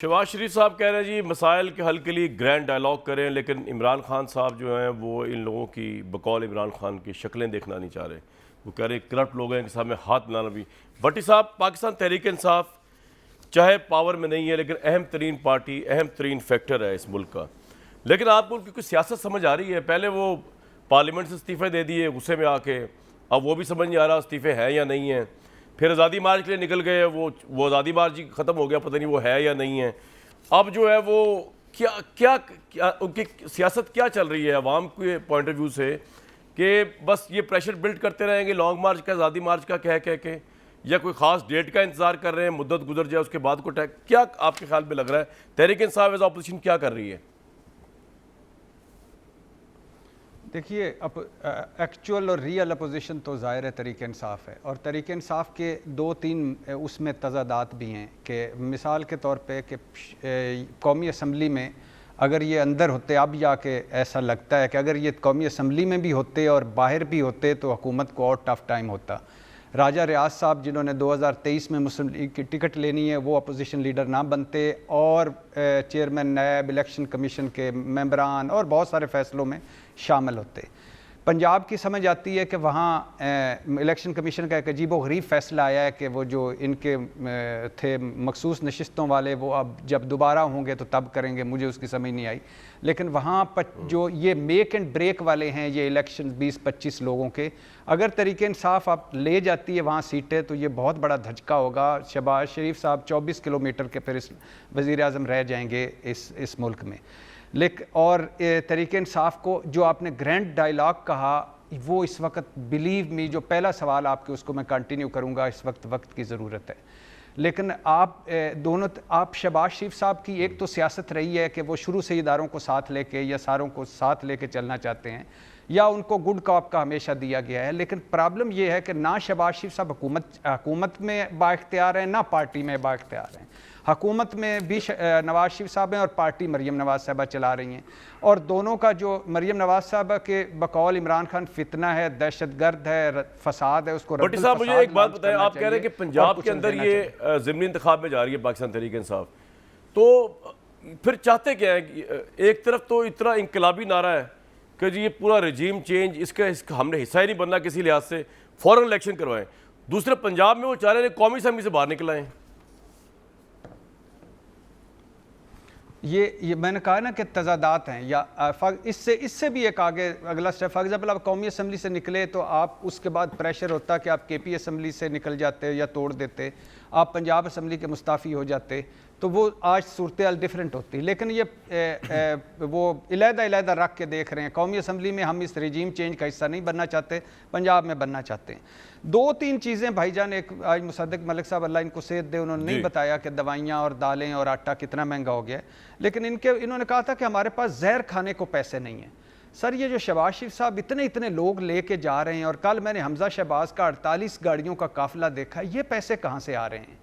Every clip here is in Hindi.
शहबाज शरीफ साहब कह रहे हैं जी मसाइल के हल के लिए ग्रैंड डायलॉग करें, लेकिन इमरान खान साहब जो हैं वो इन लोगों की बकौल इमरान खान की शक्लें देखना नहीं चाह रहे। वो कह रहे करप्ट लोग हैं कि साहब में हाथ मिलाना भी। भट्टी साहब, पाकिस्तान तहरीक इंसाफ चाहे पावर में नहीं है लेकिन अहम तरीन पार्टी, अहम तरीन फैक्टर है इस मुल्क का, लेकिन आपको उनकी कुछ सियासत समझ आ रही है? पहले वो पार्लियामेंट से इस्तीफ़े दे दिए गुस्से में आके, अब वो भी समझ नहीं आ रहा इस्तीफ़े हैं या नहीं है। फिर आज़ादी मार्च के लिए निकल गए, वो आज़ादी मार्च ही ख़त्म हो गया, पता नहीं वो है या नहीं है। अब जो है वो क्या क्या क्या उनकी सियासत क्या चल रही है अवाम के पॉइंट ऑफ व्यू से, कि बस ये प्रेशर बिल्ड करते रहेंगे लॉन्ग मार्च का, आज़ादी मार्च का कह के, या कोई ख़ास डेट का इंतज़ार कर रहे हैं, मुद्दत गुजर जाए उसके बाद को टैग, क्या आपके ख्याल में लग रहा है तहरीक इंसाफ एज अपोजिशन क्या कर रही है? देखिए, अब एक्चुअल और रियल अपोजिशन तो ज़ाहिर है तहरीक इंसाफ है, और तहरीक इंसाफ के दो तीन उसमें तज़ादात भी हैं कि मिसाल के तौर पे कि कौमी असम्बली में अगर ये अंदर होते, अब जाके ऐसा लगता है कि अगर ये कौमी असम्बली में भी होते और बाहर भी होते तो हुकूमत को और टफ टाइम होता। राजा रियाज साहब जिन्होंने 2023 में मुस्लिम लीग की टिकट लेनी है वो अपोजिशन लीडर ना बनते, और चेयरमैन नैब इलेक्शन कमीशन के मेंबरान और बहुत सारे फैसलों में शामिल होते। पंजाब की समझ आती है कि वहाँ इलेक्शन कमीशन का एक अजीब व गरीब फैसला आया है कि वो जो इनके थे मखसूस नशिस्तों वाले, वो अब जब दोबारा होंगे तो तब करेंगे, मुझे उसकी समझ नहीं आई। लेकिन वहाँ पर जो ये मेक एंड ब्रेक वाले हैं ये इलेक्शन 20-25 लोगों के, अगर तहरीक इंसाफ आप ले जाती है वहाँ सीटें तो ये बहुत बड़ा धचका होगा। शहबाज शरीफ साहब 24 किलोमीटर के फिर इस वज़ीर आज़म रह जाएंगे इस मुल्क में। लेकिन और तहरीक इंसाफ को जो आपने ग्रैंड डायलॉग कहा, वो इस वक्त बिलीव मी, जो पहला सवाल आपके उसको मैं कंटिन्यू करूँगा, इस वक्त की ज़रूरत है। लेकिन आप दोनों, आप शहबाज शरीफ साहब की एक तो सियासत रही है कि वो शुरू से इदारों को साथ लेके या सारों को साथ लेके चलना चाहते हैं, या उनको गुड कॉप का हमेशा दिया गया है। लेकिन प्रॉब्लम ये है कि ना शहबाज शरीफ साहब हुकूमत में बाइख्तियार हैं, ना पार्टी में बाइख्तियार हैं। हुकूमत में भी नवाज शरीफ साहब हैं और पार्टी मरीम नवाज साहबा चला रही हैं, और दोनों का जो मरीम नवाज साहबा के बकौल इमरान खान फितना है, दहशतगर्द है, फसाद है, उसको भट्टी साहब मुझे एक बात बताएं, आप कह रहे हैं कि पंजाब के अंदर ये ज़िमनी इंतखाब में जा रही है पाकिस्तान तहरीक इंसाफ, तो फिर चाहते क्या है? एक तरफ तो इतना इनकलाबी नारा है कि जी ये पूरा रजीम चेंज, इसका हमने हिस्सा ही नहीं बनना किसी लिहाज से, फ़ौरन इलेक्शन करवाएं। दूसरे पंजाब में वो चाह रहे हैं कौमी असम्बली से बाहर निकल आएँ। ये मैंने कहा ना कि तज़ादात हैं, या इससे भी एक आगे अगला स्टेप। फॉर एग्जाम्पल आप कौमी असम्बली से निकले तो आप उसके बाद प्रेशर होता कि आप केपी असम्बली से निकल जाते या तोड़ देते, आप पंजाब असम्बली के मुस्ताफ़ी हो जाते, तो वो आज सूरत हाल डिफरेंट होती। लेकिन ये वो इलादा रख के देख रहे हैं, कौमी असम्बली में हम इस रजीम चेंज का हिस्सा नहीं बनना चाहते, पंजाब में बनना चाहते हैं। दो तीन चीज़ें भाईजान, एक आज मुसद्दिक मलिक साहब अल्लाह इनको सेहत दे, उन्होंने नहीं बताया कि दवाइयाँ और दालें और आटा कितना महंगा हो गया है, लेकिन इन्होंने कहा था कि हमारे पास जहर खाने को पैसे नहीं हैं। सर, ये जो शहबाज शरीफ साहब इतने लोग लेके जा रहे हैं, और कल मैंने हमजा शहबाज का 48 गाड़ियों का काफिला देखा, ये पैसे कहाँ से आ रहे हैं?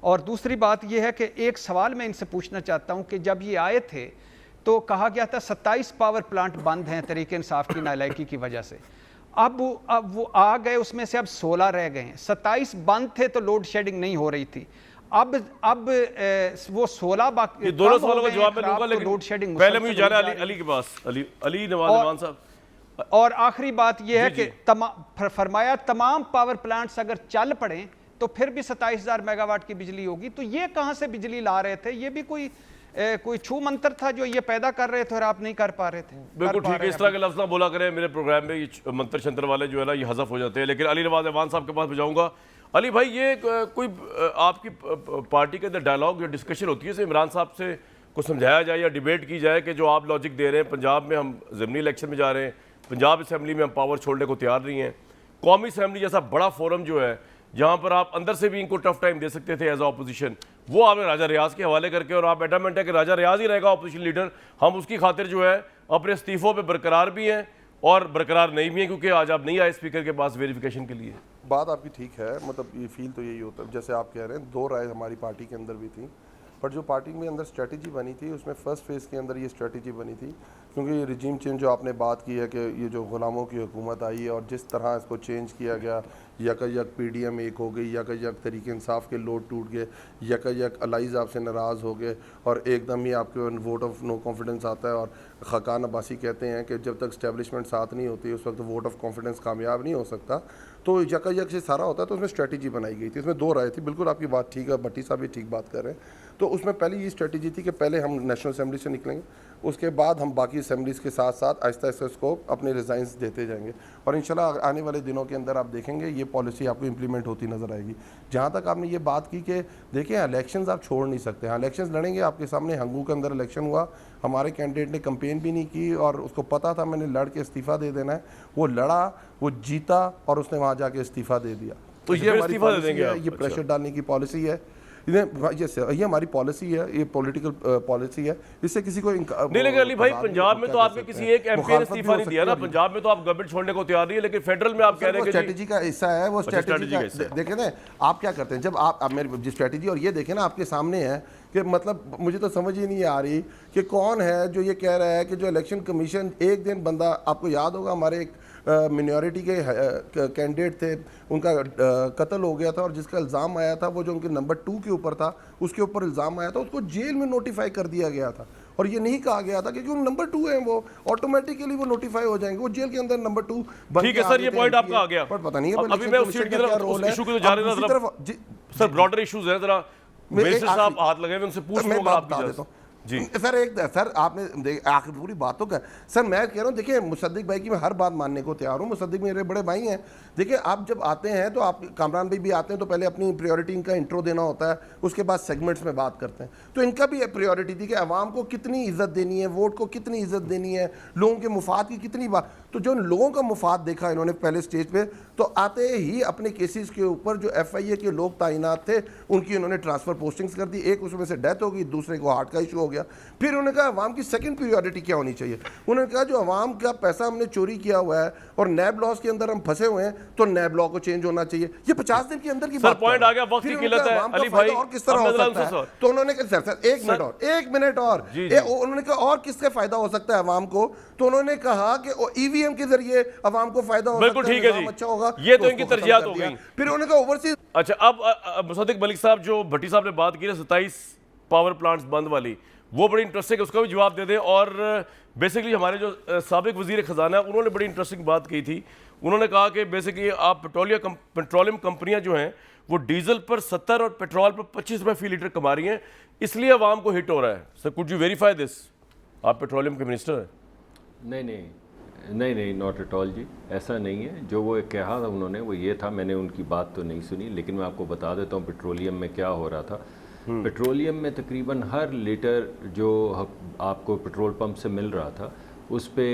और दूसरी बात यह है कि एक सवाल मैं इनसे पूछना चाहता हूं कि जब ये आए थे तो कहा गया था 27 पावर प्लांट बंद हैं तहरीक इंसाफ की नालायकी की वजह से। अब वो आ गए, उसमें से अब 16 रह गए हैं। 27 बंद थे तो लोड शेडिंग नहीं हो रही थी, अब वो 16 बाकी। दोनों सवालों का जवाब मैं दूंगा, लेकिन लोड शेडिंग पहले मुझे जाना अली के पास, अली नवाज साहब। और आखिरी बात यह है कि फरमाया तमाम पावर प्लांट्स अगर चल पड़े तो फिर भी 27,000 मेगावाट की बिजली होगी। तो ये कहां से बिजली ला रहे थे? ये भी कोई छू मंत्र था जो ये पैदा कर रहे थे और आप नहीं कर पा रहे थे? बिल्कुल ठीक है, इस तरह के लफ्ज़ ना बोला करें मेरे प्रोग्राम में, ये मंत्र शंत्र वाले जो है ना ये हज़फ हो जाते हैं। लेकिन अली नवाज अवान साहब के पास जाऊँगा। अली भाई, ये कोई आपकी पार्टी के अंदर डायलॉग या डिस्कशन होती है इमरान साहब से कुछ समझाया जाए या डिबेट की जाए कि जो आप लॉजिक दे रहे हैं, पंजाब में हम ज़िमनी इलेक्शन में जा रहे हैं, पंजाब असम्बली में हम पावर छोड़ने को तैयार नहीं हैं, कौमी असम्बली जैसा बड़ा फोरम जो है जहाँ पर आप अंदर से भी इनको टफ टाइम दे सकते थे एज अपोजिशन, वो आपने राजा रियाज के हवाले करके, और आप एडमेंट है कि राजा रियाज ही रहेगा अपोजिशन लीडर, हम उसकी खातिर जो है अपने इस्तीफ़ों पे बरकरार भी हैं और बरकरार नहीं भी हैं, क्योंकि आज आप नहीं आए स्पीकर के पास वेरिफिकेशन के लिए। बात आपकी ठीक है, मतलब ये फील तो यही होता है जैसे आप कह रहे हैं, दो राय हमारी पार्टी के अंदर भी थी पर जो पार्टी में अंदर स्ट्रेटजी बनी थी उसमें फर्स्ट फेज़ के अंदर ये स्ट्रेटजी बनी थी, क्योंकि ये रिजीम चेंज जो आपने बात की है कि ये जो ग़ुलामों की हुकूमत आई है और जिस तरह इसको चेंज किया गया, यक PDM एक हो गई, यक तरीके इंसाफ के लोड टूट गए, यक अलाइज आपसे नाराज़ हो गए और एकदम ही आपके वोट ऑफ नो कॉन्फिडेंस आता है। और ख़ाकान अब्बासी कहते हैं कि जब तक स्टैब्लिशमेंट साथ नहीं होती उस वक्त वोट ऑफ कॉन्फिडेंस कामयाब नहीं हो सकता। तो यक से सारा होता है, तो उसमें स्ट्रेटजी बनाई गई थी। इसमें दो राय थी, बिल्कुल आपकी बात ठीक है, भट्टी साहब भी ठीक बात कर रहे हैं। तो उसमें पहले ये स्ट्रेटजी थी कि पहले हम नेशनल असेंबली से निकलेंगे, उसके बाद हम बाकी असेंबलीज़ के साथ साथ आहिस्ता आहिस्ता इसको अपने रिज़ाइंस देते जाएंगे और इंशाल्लाह आने वाले दिनों के अंदर आप देखेंगे ये पॉलिसी आपको इम्प्लीमेंट होती नज़र आएगी। जहाँ तक आपने ये बात की कि देखिए इलेक्शंस आप छोड़ नहीं सकते, हाँ इलेक्शंस लड़ेंगे। आपके सामने हंगू के अंदर इलेक्शन हुआ, हमारे कैंडिडेट ने कैंपेन भी नहीं की और उसको पता था मैंने लड़ के इस्तीफ़ा दे देना है, वो लड़ा, वो जीता और उसने वहाँ जाके इस्तीफ़ा दे दिया। तो ये हमारी पॉलिसी है, ये प्रेशर डालने की पॉलिसी है, ये हमारी पॉलिसी है, ये पॉलिटिकल पॉलिसी है, इससे किसी को नहीं। लेकिन अली भाई पंजाब में तो आपने किसी एक MP ने इस्तीफा नहीं दिया ना, पंजाब में तो आप गवर्नमेंट छोड़ने को तैयार नहीं है, लेकिन फेडरल में आप कह रहे हैं कि स्ट्रेटजी का हिस्सा है, वो स्ट्रेटजी का देखें ना आप क्या करते हैं। जब आप मेरी स्ट्रेटजी और ये देखें ना आपके सामने है कि मतलब मुझे तो समझ ही नहीं आ रही कि कौन है जो ये कह रहा है कि जो इलेक्शन कमीशन एक दिन बंदा, आपको याद होगा हमारे एक मिनॉरिटी के कैंडिडेट थे, उनका कत्ल हो गया था और जिसका इल्ज़ाम आया था वो जो उनके नंबर 2 के ऊपर था, उसके ऊपर इल्ज़ाम आया था, उसको जेल में नोटिफाई कर दिया गया था और ये नहीं कहा गया था क्योंकि वो नंबर 2 है, वो ऑटोमेटिकली वो नोटिफाई हो जाएंगे, वो जेल के अंदर नंबर 2 बन। ठीक है सर, ये पॉइंट आपका आ गया, पर पता नहीं है अभी मैं उस सीट की तरफ इशू को जा रहा था सर, ब्रॉडर इश्यूज है, जरा मिनिस्टर साहब हाथ लगे हुए, उनसे पूछ लो अगर आप बता देता हूं जी सर आपने आखिर पूरी बातों का सर मैं कह रहा हूँ। देखिए मुसद्दिक भाई की मैं हर बात मानने को तैयार हूँ, मुसद्दिक मेरे बड़े भाई हैं। देखिए आप जब आते हैं तो आप कामरान भाई भी आते हैं तो पहले अपनी प्रायोरिटी इनका इंट्रो देना होता है, उसके बाद सेगमेंट्स में बात करते हैं। तो इनका भी प्रायोरिटी थी कि आवाम को कितनी इज्जत देनी है, वोट को कितनी इज्जत देनी है, लोगों के मुफाद की कितनी बात। तो जो लोगों का मुफाद देखा इन्होंने पहले स्टेज पे, तो आते ही अपने केसेस के ऊपर जो FIA के लोग तैनात थे उनकी इन्होंने ट्रांसफ़र पोस्टिंग्स कर दी, एक उसमें से डेथ हो गई, दूसरे को हार्ट का इशू हो गया। फिर उन्होंने कहा अवाम की सेकंड प्रायोरिटी क्या होनी चाहिए, उन्होंने कहा जो अवाम का पैसा हमने चोरी किया हुआ है और नैब लॉस के अंदर हम फंसे हुए हैं तो नैब लॉ को चेंज होना चाहिए। ये 50 दिन के अंदर की बात पॉइंट आ गया, वक्त की किल्लत है अली भाई, और किस तरह हो सकता है। तो उन्होंने कहा सर एक मिनट और उन्होंने कहा और किससे फायदा हो सकता है अवाम को, तो उन्होंने कहा कि EVM के जरिए अवाम को फायदा हो सकता है, ठीक है जी, अच्छा होगा। ये तो इनकी तरजीहात हो गई। फिर उन्होंने कहा ओवरसीज। अच्छा अब मुसद्दिक मलिक साहब, जो भट्टी साहब ने बात की ना 27 पावर प्लांट्स बंद वाली, वो बड़ी इंटरेस्टिंग है, उसका भी जवाब दे दें। और बेसिकली हमारे जो साबिक वजीर खजाना है उन्होंने बड़ी इंटरेस्टिंग बात की थी, उन्होंने कहा कि बेसिकली आप पेट्रोलियम कंपनियां जो हैं वो डीजल पर 70 और पेट्रोल पर 25 रुपये फी लीटर कमा रही हैं, इसलिए आवाम को हिट हो रहा है। Sir could you verify this, आप पेट्रोलियम के मिनिस्टर हैं। नहीं, नॉट एट ऑल जी, ऐसा नहीं है। जो वो कहा था उन्होंने वो ये था, मैंने उनकी बात तो नहीं सुनी, लेकिन मैं आपको बता देता हूँ पेट्रोलियम में क्या हो रहा था। पेट्रोलियम में तकरीबन हर लीटर जो आपको पेट्रोल पंप से मिल रहा था उस पे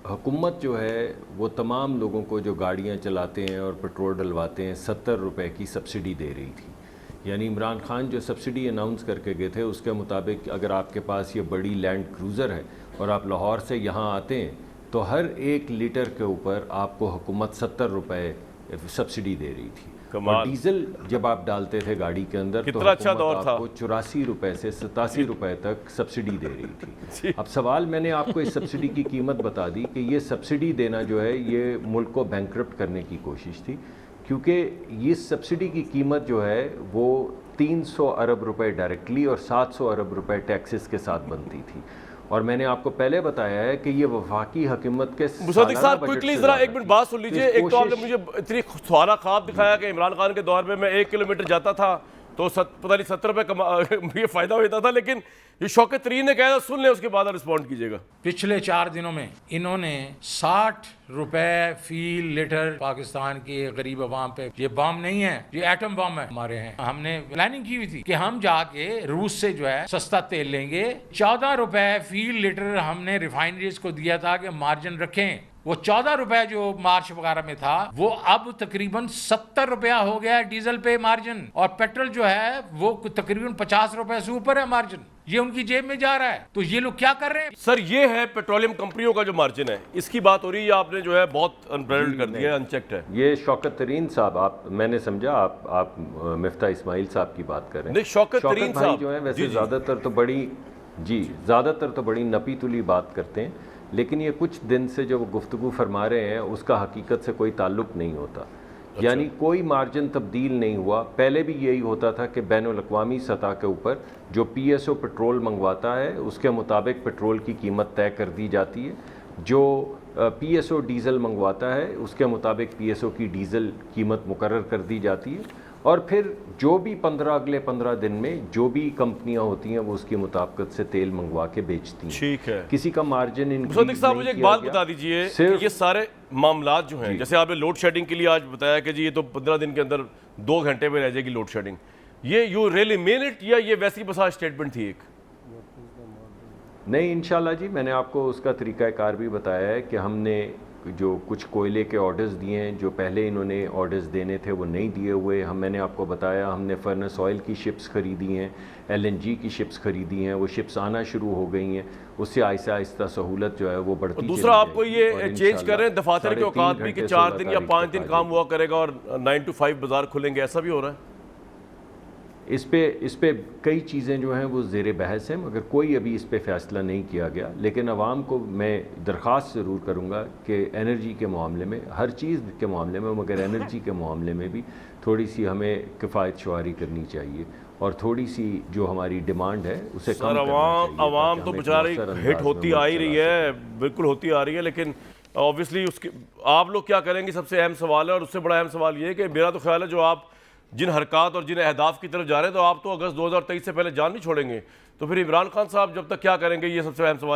हुकूमत जो है वो तमाम लोगों को जो गाड़ियाँ चलाते हैं और पेट्रोल डलवाते हैं 70 रुपये की सब्सिडी दे रही थी। यानी इमरान खान जो सब्सिडी अनाउंस करके गए थे उसके मुताबिक अगर आपके पास ये बड़ी लैंड क्रूज़र है और आप लाहौर से यहाँ आते हैं तो हर 1 लीटर के ऊपर आपको हुकूमत 70 रुपये सब्सिडी दे रही थी। और डीजल जब आप डालते थे गाड़ी के अंदर तो अच्छा दौर था, आपको 84 रुपये से 87 रुपये तक सब्सिडी दे रही थी। अब सवाल मैंने आपको इस सब्सिडी की कीमत बता दी कि ये सब्सिडी देना जो है ये मुल्क को बैंकरप्ट करने की कोशिश थी, क्योंकि ये सब्सिडी की कीमत जो है वो 300 अरब रुपए डायरेक्टली और 700 अरब रुपए टैक्सेस के साथ बनती थी। और मैंने आपको पहले बताया है कि ये वफाकी हुकूमत के मुसद्दिक साहब क्विकली जरा एक मिनट बात सुन लीजिए। एक तो आपने मुझे इतनी सुहाना ख्वाब दिखाया कि इमरान खान के दौर में मैं 1 किलोमीटर जाता था तो पता नहीं 70 रुपये ये फायदा होता था, लेकिन ये शौकत तरीन ने कहा था, सुन ले उसके बाद रिस्पॉन्ड कीजिएगा। पिछले 4 दिनों में इन्होंने 60 रुपए फी लीटर पाकिस्तान के गरीब अवाम पे, ये बम नहीं है, ये एटम बम है हमारे हैं। हमने प्लानिंग की हुई थी कि हम जाके रूस से जो है सस्ता तेल लेंगे। 14 रुपए फी लीटर हमने रिफाइनरीज को दिया था कि मार्जिन रखें, वो 14 रुपए जो मार्च वगैरह में था वो अब तकरीबन 70 रुपया हो गया है डीजल पे मार्जिन, और पेट्रोल जो है वो तकरीबन 50 रुपए से ऊपर है मार्जिन, ये उनकी जेब में जा रहा है। तो ये लोग क्या कर रहे हैं? सर ये है पेट्रोलियम कंपनियों का जो मार्जिन है, इसकी बात हो रही है, आपने जो है बहुत अनब्रेल्ड कर दिया है, अनचेक्ड है। ये शौकत तरीन साहब, मैंने समझा आप मिफ्ता इस्माइल साहब की बात कर रहे हैं। नहीं, शौकत तरीन भाई साहब जो है वैसे जी। ज़्यादातर तो बड़ी नपी तुली बात करते हैं, लेकिन ये कुछ दिन से जो वो गुफ्तगू फरमा रहे हैं उसका हकीकत से कोई ताल्लुक नहीं होता। यानी कोई मार्जिन तब्दील नहीं हुआ। पहले भी यही होता था कि बैनुल-अक़वामी सतह के ऊपर जो PSO पेट्रोल मंगवाता है उसके मुताबिक पेट्रोल की कीमत तय कर दी जाती है, जो PSO डीज़ल मंगवाता है उसके मुताबिक PSO की डीज़ल कीमत मुकर्रर कर दी जाती है, और फिर जो भी अगले 15 दिन में जो भी कंपनियां होती हैं वो उसके मुताबिक से तेल मंगवा के बेचती हैं। ठीक है। किसी का मार्जिन मुसद्दिक साहब मुझे एक बात बता दीजिए कि ये सारे मामलात जो हैं, जैसे आपने लोड शेडिंग के लिए आज बताया कि जी ये तो 15 दिन के अंदर 2 घंटे में रह जाएगी लोड शेडिंग, ये यू रियली मीन इट या ये वैसी बसा स्टेटमेंट थी एक? नहीं, इंशाल्लाह जी, मैंने आपको उसका तरीक़ाकार भी बताया है कि हमने जो कुछ कोयले के ऑर्डर्स दिए हैं, जो पहले इन्होंने ऑर्डर्स देने थे वो नहीं दिए हुए। मैंने आपको बताया हमने फर्नेस ऑयल की शिप्स ख़रीदी हैं, LNG की शिप्स ख़रीदी हैं, वो शिप्स आना शुरू हो गई हैं, उससे आहिस्ता आहिस्ता सहूलत जो है वो बढ़ती। दूसरा आपको ये चेंज कर रहे हैं दफातर के औकात भी कि 4 दिन या 5 दिन काम हुआ करेगा और 9 to 5 बाजार खुलेंगे, ऐसा भी हो रहा है? इस पे कई चीज़ें जो हैं वो ज़ेर बहस हैं, मगर कोई अभी इस पे फ़ैसला नहीं किया गया। लेकिन आवाम को मैं दरख्वास्त ज़रूर करूँगा कि एनर्जी के मामले में, हर चीज़ के मामले में, मगर एनर्जी के मामले में भी थोड़ी सी हमें किफ़ायत शुमारी करनी चाहिए और थोड़ी सी जो हमारी डिमांड है उसे कम करना चाहिए। आवाम तो बेचारी हिट होती आ ही रही है, बिल्कुल होती आ रही है, लेकिन ऑब्वियसली उसके आप लोग क्या करेंगे सबसे अहम सवाल है। और उससे बड़ा अहम सवाल ये है कि मेरा तो ख्याल है जो आप जिन हरकत और जिन अहदाफ की तरफ जा रहे हैं, तो आप तो अगस्त 2023 से पहले जान नहीं छोड़ेंगे, तो फिर इमरान खान साहब जब तक क्या करेंगे, ये सबसे अहम सवाल।